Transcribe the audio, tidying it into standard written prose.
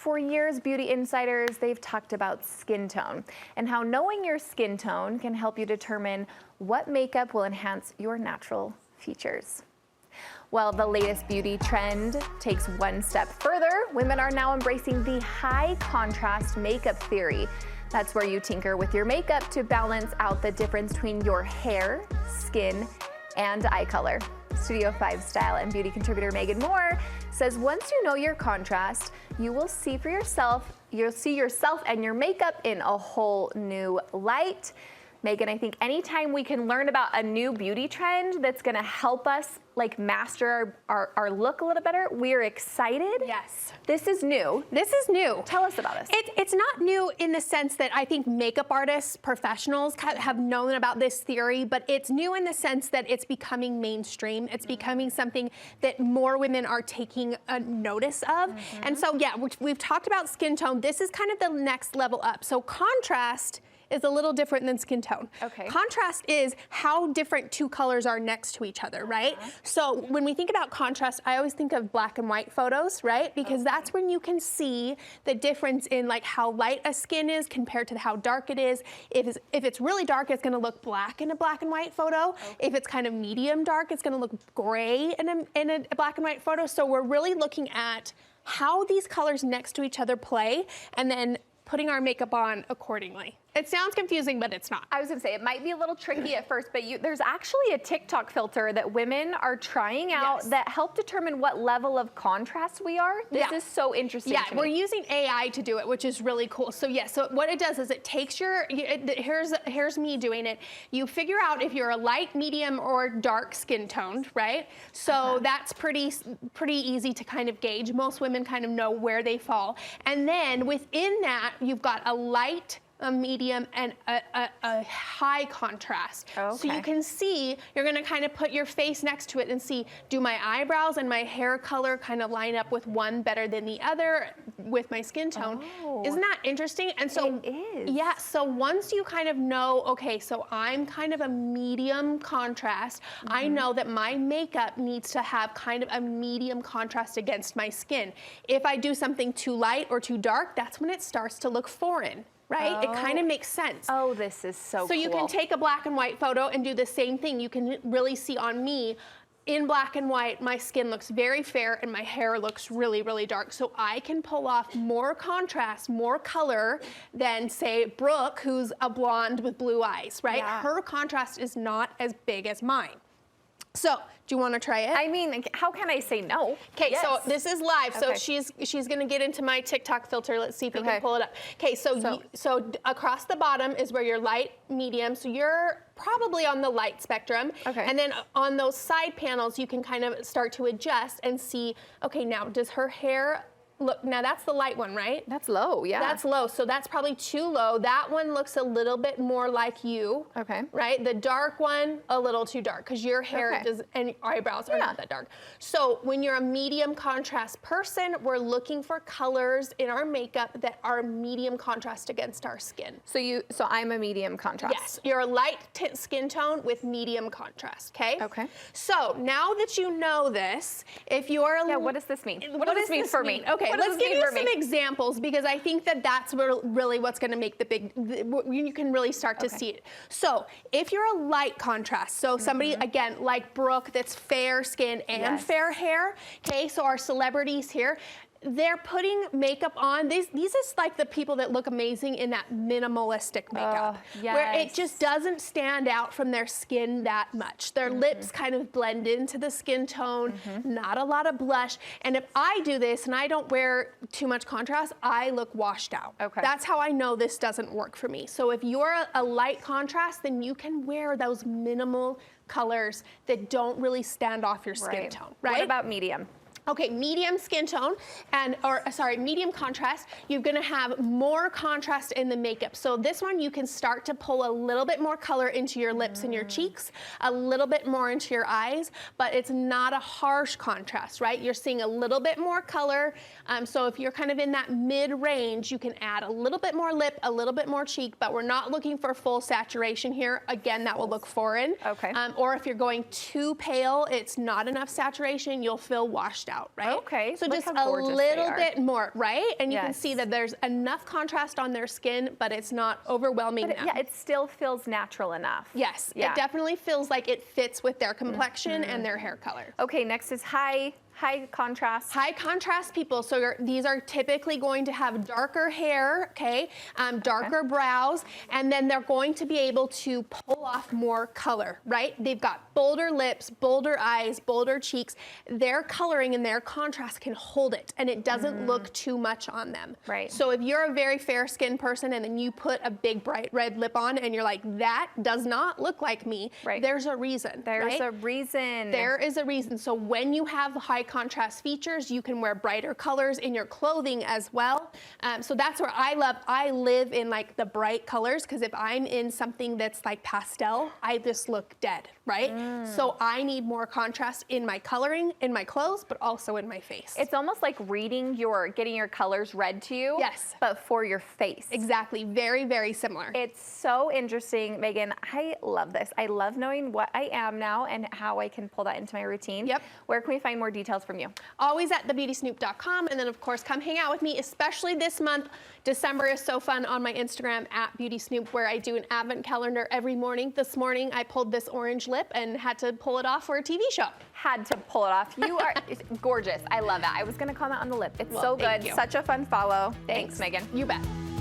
For years, beauty insiders, they've talked about skin tone and how knowing your skin tone can help you determine what makeup will enhance your natural features. Well, the latest beauty trend takes one step further. Women are now embracing the high contrast makeup theory. That's where you tinker with your makeup to balance out the difference between your hair, skin, and eye color. Studio 5 style and beauty contributor Megan Moore says once you know your contrast, you will see for yourself, you'll see yourself and your makeup in a whole new light. Megan, I think anytime we can learn about a new beauty trend that's gonna help us like master our look a little better, we're excited. Yes. This is new. This is new. Tell us about this. It's not new in the sense that I think makeup artists, professionals have known about this theory, but it's new in the sense that it's becoming mainstream. It's becoming something that more women are taking a notice of. And so, yeah, we've talked about skin tone. This is kind of the next level up. So contrast is a little different than skin tone. Okay. Contrast is how different two colors are next to each other, right? So when we think about contrast, I always think of black and white photos, right? Because that's when you can see the difference in like how light a skin is compared to how dark it is. If it's really dark, it's gonna look black in a black and white photo. If it's kind of medium dark, it's gonna look gray in a black and white photo. So we're really looking at how these colors next to each other play and then putting our makeup on accordingly. It sounds confusing, but it's not. I was gonna say, it might be a little tricky at first, but there's actually a TikTok filter that women are trying out that help determine what level of contrast we are. This is so interesting to me. We're using AI to do it, which is really cool. So so what it does is it takes here's me doing it. You figure out if you're a light, medium, or dark skin toned, right? So that's pretty easy to kind of gauge. Most women kind of know where they fall. And then within that, you've got a light, a medium, and a high contrast. So you can see, you're gonna kind of put your face next to it and see, do my eyebrows and my hair color kind of line up with one better than the other with my skin tone? Isn't that interesting? And so, it is. Yeah, so once you kind of know, okay, so I'm kind of a medium contrast, I know that my makeup needs to have kind of a medium contrast against my skin. If I do something too light or too dark, that's when it starts to look foreign. Right? It kind of makes sense. Oh, this is so cool. So you can take a black and white photo and do the same thing. You can really see on me, in black and white, my skin looks very fair and my hair looks really, really dark. So I can pull off more contrast, more color than, say, Brooke, who's a blonde with blue eyes, right? Yeah. Her contrast is not as big as mine. So, do you want to try it? I mean, how can I say no? Okay, so this is live. So Okay. she's gonna get into my TikTok filter. Let's see if we can pull it up. Okay, so across the bottom is where you're light, medium. So you're probably on the light spectrum. Okay. And then on those side panels, you can kind of start to adjust and see, okay, now does her hair look, now that's the light one, right? That's low, yeah. That's low, so that's probably too low. That one looks a little bit more like you. Okay. Right? The dark one, a little too dark, because your hair and eyebrows are not that dark. So when you're a medium contrast person, we're looking for colors in our makeup that are medium contrast against our skin. So I'm a medium contrast. Yes, you're a light skin tone with medium contrast, okay? Okay. So now that you know this, if you're a what does this mean? What does this mean for me? Okay, What does let's this give mean you for some me? examples because I think that that's really what's going to make the big, you can really start to see it. So if you're a light contrast, so somebody, again, like Brooke, that's fair skin and fair hair, okay, so our celebrities here, they're putting makeup on. These is like the people that look amazing in that minimalistic makeup. Where it just doesn't stand out from their skin that much. Their lips kind of blend into the skin tone, not a lot of blush. And if I do this and I don't wear too much contrast, I look washed out. That's how I know this doesn't work for me. So if you're a light contrast, then you can wear those minimal colors that don't really stand off your skin tone, right? What about medium? Okay, medium skin tone, medium contrast, you're gonna have more contrast in the makeup. So this one, you can start to pull a little bit more color into your lips and your cheeks, a little bit more into your eyes, but it's not a harsh contrast, right? You're seeing a little bit more color. So if you're kind of in that mid-range, you can add a little bit more lip, a little bit more cheek, but we're not looking for full saturation here. Again, that will look foreign. Okay. Or if you're going too pale, it's not enough saturation, you'll feel washed out, right? Okay, So look just how a gorgeous they little are. bit more, right? And you can Yes. see that there's enough contrast on their skin, but it's not overwhelming them. Yeah, it still feels natural enough. Yes, Yeah. it definitely feels like it fits with their complexion and their hair color. Okay, next is high contrast. High contrast people, so these are typically going to have darker hair, okay, darker brows, and then they're going to be able to pull off more color, right? They've got bolder lips, bolder eyes, bolder cheeks. Their coloring and their contrast can hold it, and it doesn't look too much on them. Right. So if you're a very fair-skinned person and then you put a big bright red lip on and you're like, that does not look like me, Right. there's a reason, There's right? a reason. There is a reason. So when you have high contrast features, you can wear brighter colors in your clothing as well. So that's where I live in like the bright colors, because if I'm in something that's like pastel, I just look dead, right? So I need more contrast in my coloring, in my clothes, but also in my face. It's almost like getting your colors read to you. Yes. But for your face. Exactly. Very, very similar. It's so interesting, Megan. I love this. I love knowing what I am now and how I can pull that into my routine. Yep. Where can we find more details from you? Always at thebeautysnoop.com. And then, of course, come hang out with me, especially this month. December is so fun on my Instagram at BeautySnoop, where I do an advent calendar every morning. This morning, I pulled this orange lip and had to pull it off for a TV show. Had to pull it off. You are gorgeous. I love it. I was going to comment on the lip. It's Well, so thank good. you. Such a fun follow. Thanks, Megan. You bet.